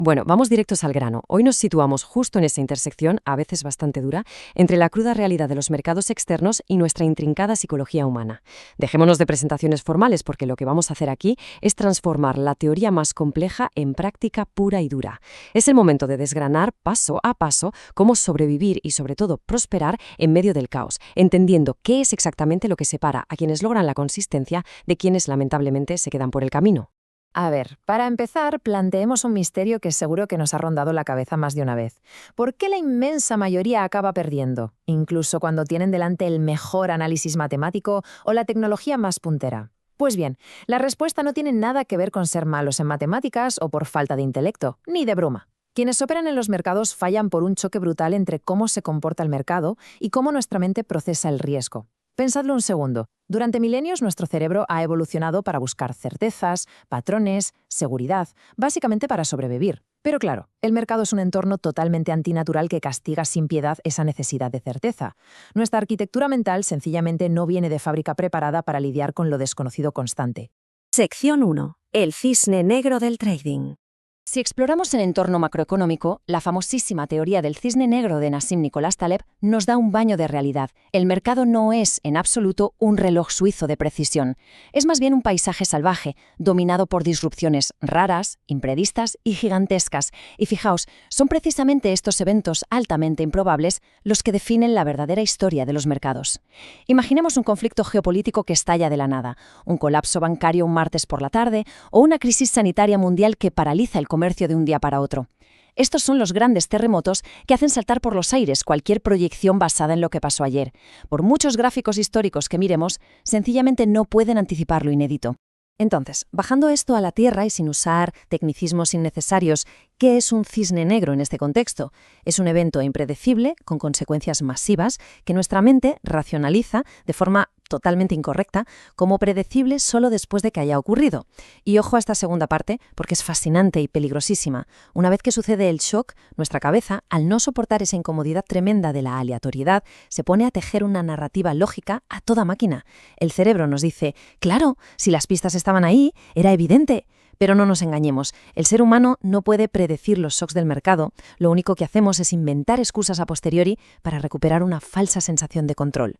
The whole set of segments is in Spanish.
Bueno, vamos directos al grano. Hoy nos situamos justo en esa intersección, a veces bastante dura, entre la cruda realidad de los mercados externos y nuestra intrincada psicología humana. Dejémonos de presentaciones formales porque lo que vamos a hacer aquí es transformar la teoría más compleja en práctica pura y dura. Es el momento de desgranar paso a paso cómo sobrevivir y sobre todo prosperar en medio del caos, entendiendo qué es exactamente lo que separa a quienes logran la consistencia de quienes lamentablemente se quedan por el camino. A ver, para empezar, planteemos un misterio que seguro que nos ha rondado la cabeza más de una vez. ¿Por qué la inmensa mayoría acaba perdiendo, incluso cuando tienen delante el mejor análisis matemático o la tecnología más puntera? Pues bien, la respuesta no tiene nada que ver con ser malos en matemáticas o por falta de intelecto, ni de broma. Quienes operan en los mercados fallan por un choque brutal entre cómo se comporta el mercado y cómo nuestra mente procesa el riesgo. Pensadlo un segundo. Durante milenios nuestro cerebro ha evolucionado para buscar certezas, patrones, seguridad, básicamente para sobrevivir. Pero claro, el mercado es un entorno totalmente antinatural que castiga sin piedad esa necesidad de certeza. Nuestra arquitectura mental sencillamente no viene de fábrica preparada para lidiar con lo desconocido constante. Sección 1. El cisne negro del trading. Si exploramos el entorno macroeconómico, la famosísima teoría del cisne negro de Nassim Nicolás Taleb nos da un baño de realidad. El mercado no es, en absoluto, un reloj suizo de precisión. Es más bien un paisaje salvaje, dominado por disrupciones raras, imprevistas y gigantescas. Y fijaos, son precisamente estos eventos altamente improbables los que definen la verdadera historia de los mercados. Imaginemos un conflicto geopolítico que estalla de la nada, un colapso bancario un martes por la tarde o una crisis sanitaria mundial que paraliza el comercio de un día para otro. Estos son los grandes terremotos que hacen saltar por los aires cualquier proyección basada en lo que pasó ayer. Por muchos gráficos históricos que miremos, sencillamente no pueden anticipar lo inédito. Entonces, bajando esto a la tierra y sin usar tecnicismos innecesarios, ¿qué es un cisne negro en este contexto? Es un evento impredecible, con consecuencias masivas, que nuestra mente racionaliza de forma totalmente incorrecta como predecible solo después de que haya ocurrido. Y ojo a esta segunda parte, porque es fascinante y peligrosísima. Una vez que sucede el shock, nuestra cabeza, al no soportar esa incomodidad tremenda de la aleatoriedad, se pone a tejer una narrativa lógica a toda máquina. El cerebro nos dice, claro, si las pistas estaban ahí, era evidente. Pero no nos engañemos, el ser humano no puede predecir los shocks del mercado, lo único que hacemos es inventar excusas a posteriori para recuperar una falsa sensación de control.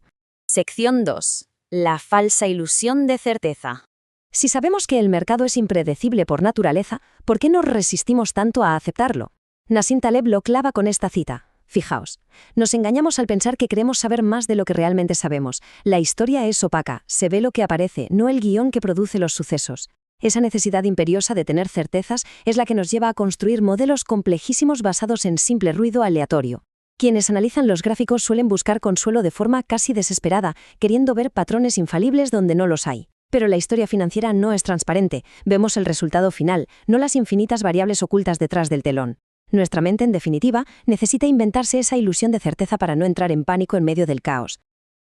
Sección 2. La falsa ilusión de certeza. Si sabemos que el mercado es impredecible por naturaleza, ¿por qué nos resistimos tanto a aceptarlo? Nassim Taleb lo clava con esta cita. Fijaos, nos engañamos al pensar que creemos saber más de lo que realmente sabemos. La historia es opaca, se ve lo que aparece, no el guión que produce los sucesos. Esa necesidad imperiosa de tener certezas es la que nos lleva a construir modelos complejísimos basados en simple ruido aleatorio. Quienes analizan los gráficos suelen buscar consuelo de forma casi desesperada, queriendo ver patrones infalibles donde no los hay. Pero la historia financiera no es transparente, vemos el resultado final, no las infinitas variables ocultas detrás del telón. Nuestra mente, en definitiva, necesita inventarse esa ilusión de certeza para no entrar en pánico en medio del caos.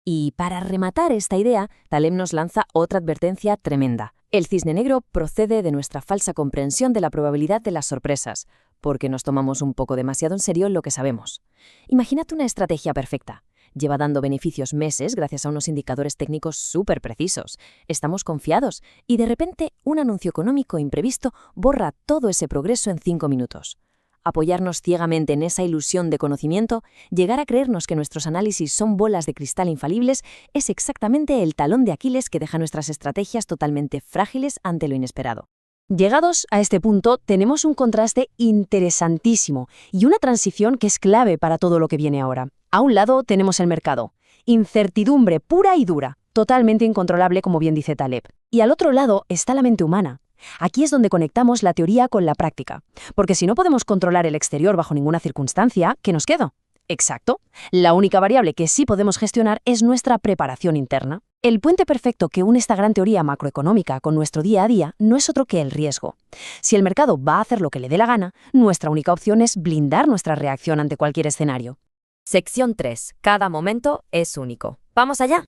Y para rematar esta idea, Taleb nos lanza otra advertencia tremenda. El cisne negro procede de nuestra falsa comprensión de la probabilidad de las sorpresas, porque nos tomamos un poco demasiado en serio lo que sabemos. Imagínate una estrategia perfecta. Lleva dando beneficios meses gracias a unos indicadores técnicos súper precisos. Estamos confiados y de repente un anuncio económico imprevisto borra todo ese progreso en 5 minutos. Apoyarnos ciegamente en esa ilusión de conocimiento, llegar a creernos que nuestros análisis son bolas de cristal infalibles, es exactamente el talón de Aquiles que deja nuestras estrategias totalmente frágiles ante lo inesperado. Llegados a este punto, tenemos un contraste interesantísimo y una transición que es clave para todo lo que viene ahora. A un lado tenemos el mercado, incertidumbre pura y dura, totalmente incontrolable como bien dice Taleb. Y al otro lado está la mente humana. Aquí es donde conectamos la teoría con la práctica, porque si no podemos controlar el exterior bajo ninguna circunstancia, ¿qué nos queda? Exacto. La única variable que sí podemos gestionar es nuestra preparación interna. El puente perfecto que une esta gran teoría macroeconómica con nuestro día a día no es otro que el riesgo. Si el mercado va a hacer lo que le dé la gana, nuestra única opción es blindar nuestra reacción ante cualquier escenario. Sección 3. Cada momento es único. ¡Vamos allá!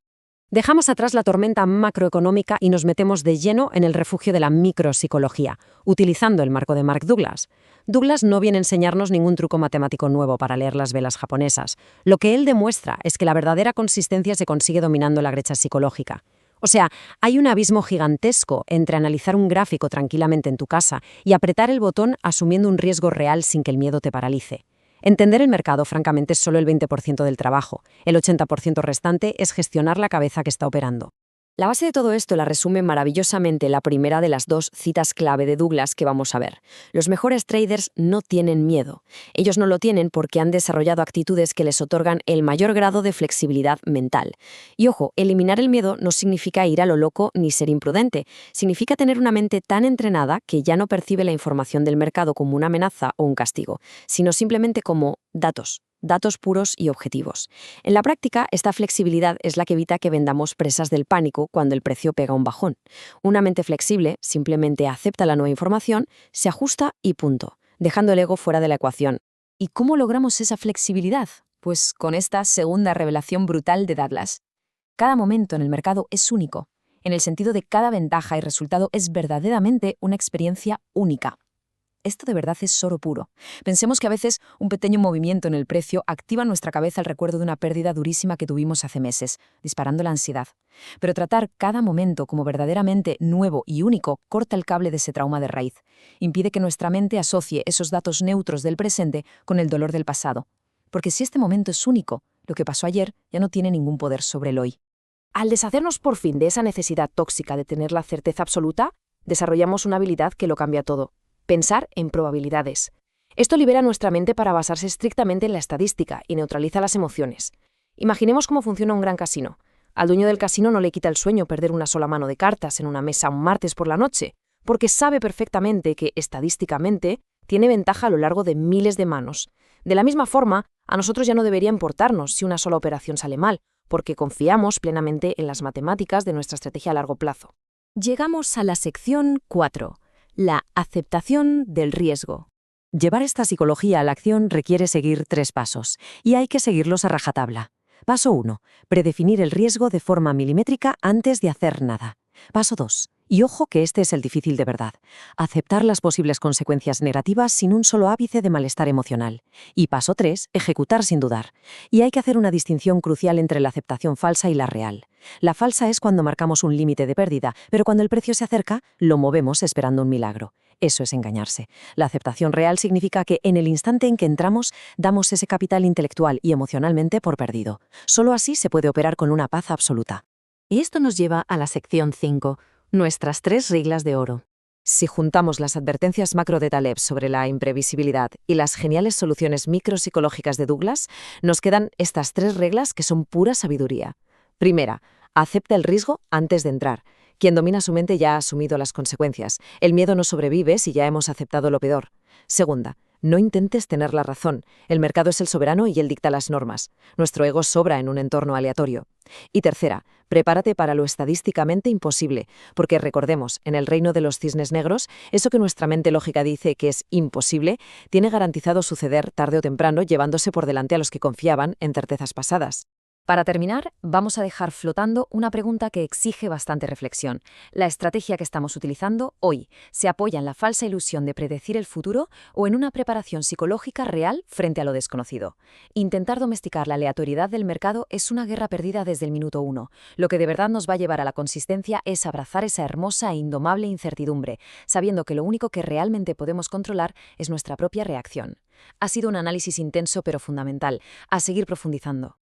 Dejamos atrás la tormenta macroeconómica y nos metemos de lleno en el refugio de la micropsicología, utilizando el marco de Mark Douglas. Douglas no viene a enseñarnos ningún truco matemático nuevo para leer las velas japonesas. Lo que él demuestra es que la verdadera consistencia se consigue dominando la brecha psicológica. O sea, hay un abismo gigantesco entre analizar un gráfico tranquilamente en tu casa y apretar el botón asumiendo un riesgo real sin que el miedo te paralice. Entender el mercado, francamente, es solo el 20% del trabajo. El 80% restante es gestionar la cabeza que está operando. La base de todo esto la resume maravillosamente la primera de las dos citas clave de Douglas que vamos a ver. Los mejores traders no tienen miedo. Ellos no lo tienen porque han desarrollado actitudes que les otorgan el mayor grado de flexibilidad mental. Y ojo, eliminar el miedo no significa ir a lo loco ni ser imprudente. Significa tener una mente tan entrenada que ya no percibe la información del mercado como una amenaza o un castigo, sino simplemente como datos puros y objetivos. En la práctica, esta flexibilidad es la que evita que vendamos presas del pánico cuando el precio pega un bajón. Una mente flexible simplemente acepta la nueva información, se ajusta y punto, dejando el ego fuera de la ecuación. ¿Y cómo logramos esa flexibilidad? Pues con esta segunda revelación brutal de Douglas. Cada momento en el mercado es único, en el sentido de cada ventaja y resultado es verdaderamente una experiencia única. Esto de verdad es oro puro. Pensemos que a veces un pequeño movimiento en el precio activa en nuestra cabeza el recuerdo de una pérdida durísima que tuvimos hace meses, disparando la ansiedad. Pero tratar cada momento como verdaderamente nuevo y único corta el cable de ese trauma de raíz. Impide que nuestra mente asocie esos datos neutros del presente con el dolor del pasado. Porque si este momento es único, lo que pasó ayer ya no tiene ningún poder sobre el hoy. Al deshacernos por fin de esa necesidad tóxica de tener la certeza absoluta, desarrollamos una habilidad que lo cambia todo. Pensar en probabilidades. Esto libera nuestra mente para basarse estrictamente en la estadística y neutraliza las emociones. Imaginemos cómo funciona un gran casino. Al dueño del casino no le quita el sueño perder una sola mano de cartas en una mesa un martes por la noche, porque sabe perfectamente que, estadísticamente, tiene ventaja a lo largo de miles de manos. De la misma forma, a nosotros ya no debería importarnos si una sola operación sale mal, porque confiamos plenamente en las matemáticas de nuestra estrategia a largo plazo. Llegamos a la sección 4. La aceptación del riesgo. Llevar esta psicología a la acción requiere seguir 3 pasos, y hay que seguirlos a rajatabla. Paso 1. Predefinir el riesgo de forma milimétrica antes de hacer nada. Paso 2. Y ojo que este es el difícil de verdad. Aceptar las posibles consecuencias negativas sin un solo ápice de malestar emocional. Y paso 3. Ejecutar sin dudar. Y hay que hacer una distinción crucial entre la aceptación falsa y la real. La falsa es cuando marcamos un límite de pérdida, pero cuando el precio se acerca, lo movemos esperando un milagro. Eso es engañarse. La aceptación real significa que en el instante en que entramos, damos ese capital intelectual y emocionalmente por perdido. Solo así se puede operar con una paz absoluta. Y esto nos lleva a la sección 5, nuestras 3 reglas de oro. Si juntamos las advertencias macro de Taleb sobre la imprevisibilidad y las geniales soluciones micropsicológicas de Douglas, nos quedan estas 3 reglas que son pura sabiduría. Primera, acepta el riesgo antes de entrar. Quien domina su mente ya ha asumido las consecuencias. El miedo no sobrevive si ya hemos aceptado lo peor. Segunda, no intentes tener la razón. El mercado es el soberano y él dicta las normas. Nuestro ego sobra en un entorno aleatorio. Y tercera, prepárate para lo estadísticamente imposible, porque recordemos, en el reino de los cisnes negros, eso que nuestra mente lógica dice que es imposible, tiene garantizado suceder tarde o temprano llevándose por delante a los que confiaban en certezas pasadas. Para terminar, vamos a dejar flotando una pregunta que exige bastante reflexión. ¿La estrategia que estamos utilizando hoy se apoya en la falsa ilusión de predecir el futuro o en una preparación psicológica real frente a lo desconocido? Intentar domesticar la aleatoriedad del mercado es una guerra perdida desde el minuto 1. Lo que de verdad nos va a llevar a la consistencia es abrazar esa hermosa e indomable incertidumbre, sabiendo que lo único que realmente podemos controlar es nuestra propia reacción. Ha sido un análisis intenso pero fundamental. A seguir profundizando.